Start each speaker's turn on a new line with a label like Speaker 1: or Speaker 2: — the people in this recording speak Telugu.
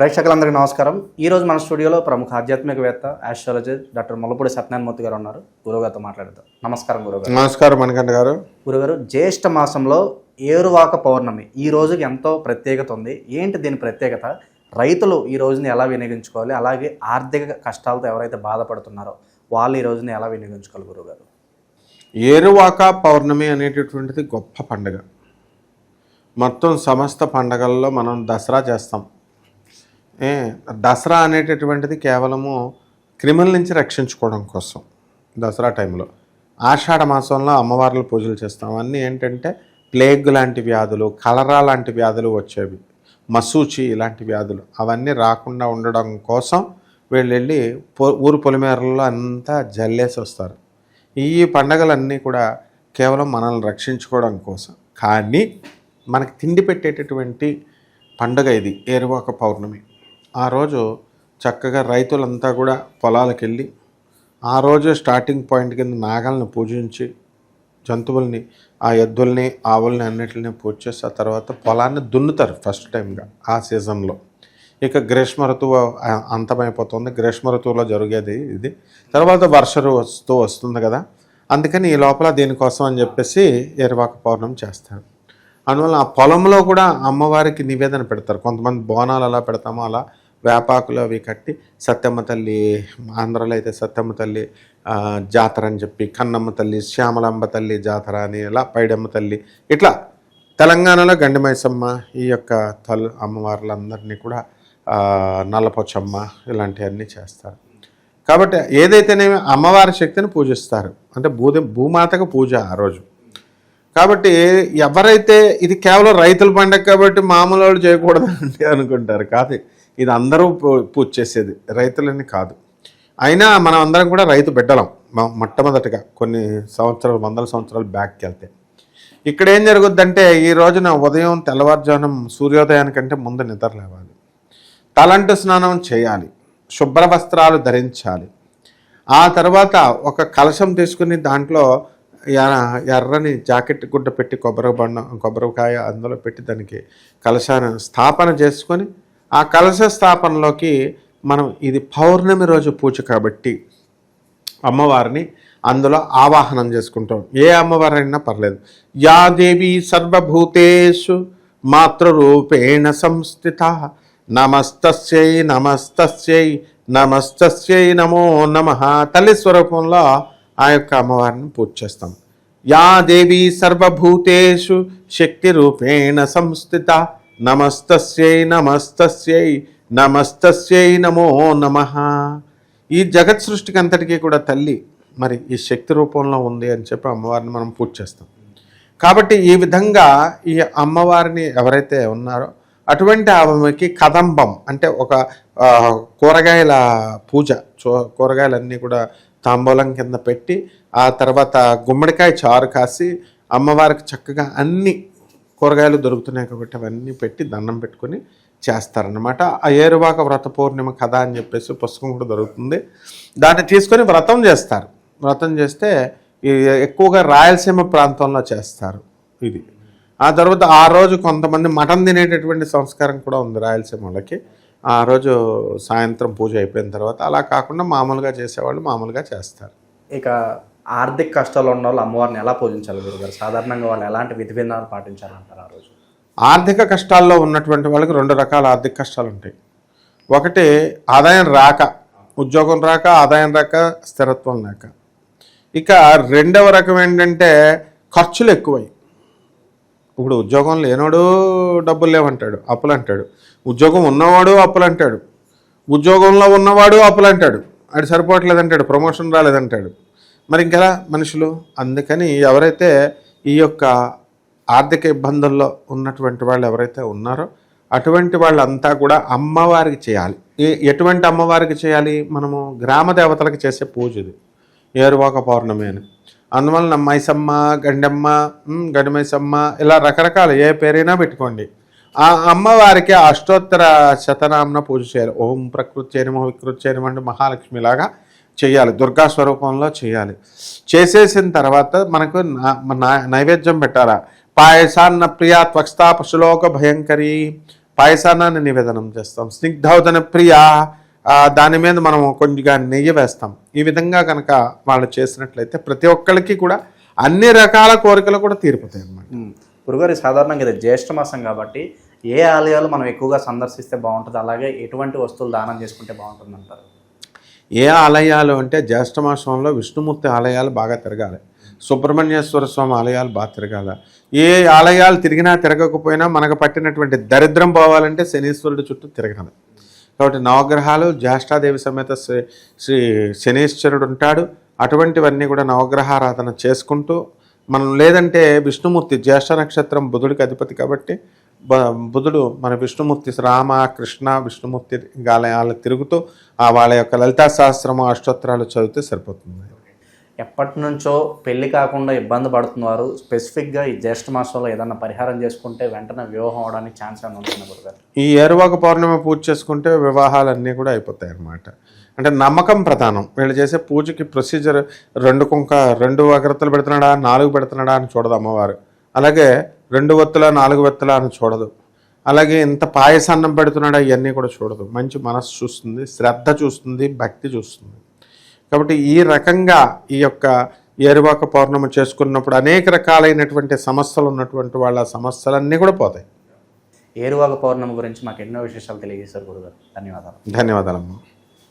Speaker 1: ప్రేక్షకులందరికీ నమస్కారం. ఈరోజు మన స్టూడియోలో ప్రముఖ ఆధ్యాత్మికవేత్త ఆస్ట్రాలజిస్ట్ డాక్టర్ ముల్లపూడి సత్యనారాయణమూర్తి గారు ఉన్నారు. గురుగారితో మాట్లాడదాం. నమస్కారం గురుగారు.
Speaker 2: నమస్కారం మణికంఠ గారు.
Speaker 1: గురుగారు, జ్యేష్ఠ మాసంలో ఏరువాక పౌర్ణమి ఈ రోజుకి ఎంతో ప్రత్యేకత ఉంది. ఏంటి దీని ప్రత్యేకత? రైతులు ఈ రోజుని ఎలా వినియోగించుకోవాలి, అలాగే ఆర్థిక కష్టాలతో ఎవరైతే బాధపడుతున్నారో వాళ్ళు ఈ రోజుని ఎలా వినియోగించుకోవాలి గురుగారు?
Speaker 2: ఏరువాక పౌర్ణమి అనేటటువంటిది గొప్ప పండుగ. మొత్తం సమస్త పండగల్లో మనం దసరా చేస్తాం. దసరా అనేటటువంటిది కేవలము క్రిముల నుంచి రక్షించుకోవడం కోసం దసరా టైంలో ఆషాఢ మాసంలో అమ్మవార్ల పూజలు చేస్తాం. అన్నీ ఏంటంటే ప్లేగ్ లాంటి వ్యాధులు, కలరా లాంటి వ్యాధులు వచ్చేవి, మసూచి ఇలాంటి వ్యాధులు అవన్నీ రాకుండా ఉండడం కోసం వీళ్ళు వెళ్ళి ఊరు పొలిమేరల్లో అంతా జల్లేసి వస్తారు. ఈ పండగలన్నీ కూడా కేవలం మనల్ని రక్షించుకోవడం కోసం. కానీ మనకి తిండి పెట్టేటటువంటి పండుగ ఇది ఏరువాక పౌర్ణమి. ఆ రోజు చక్కగా రైతులంతా కూడా పొలాలకు వెళ్ళి ఆ రోజు స్టార్టింగ్ పాయింట్ కింద నాగల్ని పూజించి జంతువుల్ని, ఆ ఎద్దుల్ని, ఆవుల్ని అన్నిటిని పూజ చేసి ఆ తర్వాత పొలాన్ని దున్నుతారు ఫస్ట్ టైంగా ఆ సీజన్లో. ఇక గ్రీష్మ ఋతువు అంతమైపోతుంది. గ్రీష్మ ఋతువులో జరిగేది ఇది. తర్వాత వర్ష ఋతువు వస్తుంది కదా, అందుకని ఈ లోపల దీనికోసం అని చెప్పేసి ఏరువాక పౌర్ణమి చేస్తారు. అందువల్ల ఆ పొలంలో కూడా అమ్మవారికి నివేదన పెడతారు. కొంతమంది బోనాలు అలా పెడతామో అలా వేపాకులు అవి కట్టి సత్యమ్మ తల్లి, ఆంధ్రలో అయితే సత్యమ్మ తల్లి జాతర అని చెప్పి, కన్నమ్మ తల్లి, శ్యామలాంబ తల్లి జాతర అని, ఇలా పైడమ్మ తల్లి, ఇట్లా తెలంగాణలో గండిమైసమ్మ, ఈ యొక్క అమ్మవార్లందరినీ కూడా నల్లపోచమ్మ ఇలాంటివన్నీ చేస్తారు. కాబట్టి ఏదైతేనేమి అమ్మవారి శక్తిని పూజిస్తారు. అంటే భూమాతకు పూజ ఆ రోజు. కాబట్టి ఎవరైతే ఇది కేవలం రైతుల పండుగ కాబట్టి మామూలు వాళ్ళు చేయకూడదు అంటే అనుకుంటారు. కాదు, ఇది అందరూ పూజ చేసేది, రైతులని కాదు. అయినా మనం అందరం కూడా రైతు బిడ్డలం మొట్టమొదటిగా కొన్ని సంవత్సరాలు, వందల సంవత్సరాలు బ్యాక్కి వెళ్తే. ఇక్కడ ఏం జరుగుద్దంటే ఈ రోజున ఉదయం తెల్లవారుజామున సూర్యోదయానికంటే ముందు నిద్ర లేవాలి, తలంటు స్నానం చేయాలి, శుభ్ర వస్త్రాలు ధరించాలి. ఆ తర్వాత ఒక కలశం తీసుకుని దాంట్లో ఎర్రని జాకెట్ గుడ్డ పెట్టి కొబ్బరికాయ అందులో పెట్టి దానికి కలశాన్ని స్థాపన చేసుకొని ఆ కలశ స్థాపనలోకి మనం, ఇది పౌర్ణమి రోజు పూజ కాబట్టి అమ్మవారిని అందులో ఆవాహనం చేసుకుంటాం. ఏ అమ్మవారైనా పర్లేదు. యా దేవి సర్వభూతేషు మాతృరూపేణ సంస్థిత నమస్తస్యై నమస్తస్యై నమస్తస్యై నమో నమః. తల్లి స్వరూపంలో ఆ యొక్క అమ్మవారిని పూజ చేస్తాం. యా దేవి సర్వభూతేషు శక్తి రూపేణ సంస్థిత నమస్తస్యై నమస్తస్యై నమస్తస్యై నమో నమః. ఈ జగత్ సృష్టికి అంతటికీ కూడా తల్లి మరి ఈ శక్తి రూపంలో ఉంది అని చెప్పి అమ్మవారిని మనం పూజ చేస్తాం. కాబట్టి ఈ విధంగా ఈ అమ్మవారిని ఎవరైతే ఉన్నారో అటువంటి ఆమెకి కదంబం అంటే ఒక కూరగాయల పూజ, కూరగాయలన్నీ కూడా తాంబూలం కింద పెట్టి ఆ తర్వాత గుమ్మడికాయ చారు కాసి అమ్మవారికి చక్కగా అన్ని కూరగాయలు దొరుకుతున్నాయి కాబట్టి అవన్నీ పెట్టి దండం పెట్టుకొని చేస్తారనమాట. ఆ ఏరువాక వ్రత పూర్ణిమ కథ అని చెప్పేసి పుస్తకం కూడా దొరుకుతుంది. దాన్ని తీసుకొని వ్రతం చేస్తారు. వ్రతం చేస్తే ఎక్కువగా రాయలసీమ ప్రాంతంలో చేస్తారు ఇది. ఆ తర్వాత ఆ రోజు కొంతమంది మటన్ తినేటటువంటి సంస్కారం కూడా ఉంది రాయలసీమ వాళ్ళకి. ఆ రోజు సాయంత్రం పూజ అయిపోయిన తర్వాత, అలా కాకుండా మామూలుగా చేసేవాళ్ళు మామూలుగా చేస్తారు.
Speaker 1: ఇక ఆర్థిక కష్టాలు ఉన్న వాళ్ళు అమ్మవారిని ఎలా పూజించాలి గురుగారు? సాధారణంగా వాళ్ళు ఎలాంటి విధి విధానాలు పాటించాలంటారు ఆ రోజు?
Speaker 2: ఆర్థిక కష్టాల్లో ఉన్నటువంటి వాళ్ళకి రెండు రకాల ఆర్థిక కష్టాలు ఉంటాయి. ఒకటి ఆదాయం రాక, ఉద్యోగం రాక, ఆదాయం రాక, స్థిరత్వం లేక. ఇక రెండవ రకం ఏంటంటే ఖర్చులు ఎక్కువై. ఇప్పుడు ఉద్యోగం లేనోడు డబ్బులు లేవంటాడు, అప్పులు అంటాడు. ఉద్యోగం ఉన్నవాడు అప్పులు అంటాడు. ఉద్యోగంలో ఉన్నవాడు అప్పులు అంటాడు. అది సరిపోవట్లేదంటాడు, ప్రమోషన్ రాలేదంటాడు. మరి ఇంకెలా మనుషులు? అందుకని ఎవరైతే ఈ యొక్క ఆర్థిక ఇబ్బందుల్లో ఉన్నటువంటి వాళ్ళు ఎవరైతే ఉన్నారో అటువంటి వాళ్ళంతా కూడా అమ్మవారికి చేయాలి. ఎటువంటి అమ్మవారికి చేయాలి? మనము గ్రామ దేవతలకు చేసే పూజ ఇది ఏరువాక పౌర్ణమి అని. అందువలన మైసమ్మ, గండమ్మ, గడిమైసమ్మ ఇలా రకరకాల ఏ పేరైనా పెట్టుకోండి. ఆ అమ్మవారికి అష్టోత్తర శతనామన పూజ చేయాలి. ఓం ప్రకృత్యై నమః వికృత్యై నమః అంటే మహాలక్ష్మిలాగా చేయాలి, దుర్గా స్వరూపంలో చేయాలి. చేసేసిన తర్వాత మనకు నైవేద్యం పెట్టాలా. పాయసాన్న ప్రియా త్వక్స్థా పశులోక భయంకరి పాయసాన్నాన్ని నివేదనం చేస్తాం. స్నిగ్ధౌదన ప్రియ దాని మీద మనం కొద్దిగా నెయ్యి వేస్తాం. ఈ విధంగా కనుక వాళ్ళు చేసినట్లయితే ప్రతి ఒక్కరికి కూడా అన్ని రకాల కోరికలు కూడా తీరిపోతాయి అన్నమాట.
Speaker 1: గురుగారు సాధారణంగా ఇది జ్యేష్ఠ మాసం కాబట్టి ఏ ఆలయాలు మనం ఎక్కువగా సందర్శిస్తే బాగుంటుంది, అలాగే ఎటువంటి వస్తువులు దానం చేసుకుంటే బాగుంటుంది అంటారు?
Speaker 2: ఏ ఆలయాలు అంటే జ్యేష్ఠ మాసంలో విష్ణుమూర్తి ఆలయాలు బాగా తిరగాలి, సుబ్రహ్మణ్యేశ్వర స్వామి ఆలయాలు బాగా తిరగాలి. ఏ ఆలయాలు తిరిగినా తిరగకపోయినా మనకు పట్టినటువంటి దరిద్రం పోవాలంటే శనీశ్వరుడి చుట్టూ తిరగాలి. కాబట్టి నవగ్రహాలు, జ్యేష్ఠాదేవి సమేత శ్రీ శనీశ్వరుడు ఉంటాడు. అటువంటివన్నీ కూడా నవగ్రహారాధన చేసుకుంటూ మనం, లేదంటే విష్ణుమూర్తి జ్యేష్ఠ నక్షత్రం బుధుడికి అధిపతి కాబట్టి బుధుడు మన విష్ణుమూర్తి రామ కృష్ణ విష్ణుమూర్తి ఆలయాలు తిరుగుతూ వాళ్ళ యొక్క లలితా సహస్రము అష్టోత్తరాలు చదివితే సరిపోతుంది.
Speaker 1: ఎప్పటి నుంచో పెళ్లి కాకుండా ఇబ్బంది పడుతున్నారు, స్పెసిఫిక్గా ఈ జ్యేష్ఠ మాసంలో ఏదైనా పరిహారం చేసుకుంటే వెంటనే వివాహం అవడానికి ఛాన్స్ అని ఉంటుంది గురుగారు?
Speaker 2: ఈ ఏరువాక పౌర్ణమి పూజ చేసుకుంటే వివాహాలన్నీ కూడా అయిపోతాయి అన్నమాట. అంటే నమ్మకం ప్రధానం. వీళ్ళు చేసే పూజకి ప్రొసీజర్ 2 అగరత్తులు పెడుతున్నాడా 4 పెడుతున్నాడా అని చూడదు అమ్మవారు. అలాగే 2 ఒత్తుల 4 ఒత్తుల అని చూడదు. అలాగే ఇంత పాయసాన్నం పెడుతున్నాడా ఇవన్నీ కూడా చూడదు. మంచి మనసు చూస్తుంది, శ్రద్ధ చూస్తుంది, భక్తి చూస్తుంది. కాబట్టి ఈ రకంగా ఈ యొక్క ఏరువాక పౌర్ణమి చేసుకున్నప్పుడు అనేక రకాలైనటువంటి సమస్యలు ఉన్నటువంటి వాళ్ళ సమస్యలన్నీ కూడా పోతాయి.
Speaker 1: ఏరువాక పౌర్ణమి గురించి మాకు ఎన్నో విశేషాలు తెలియజేశారు గురుగారు. ధన్యవాదాలు.
Speaker 2: ధన్యవాదాలమ్మా.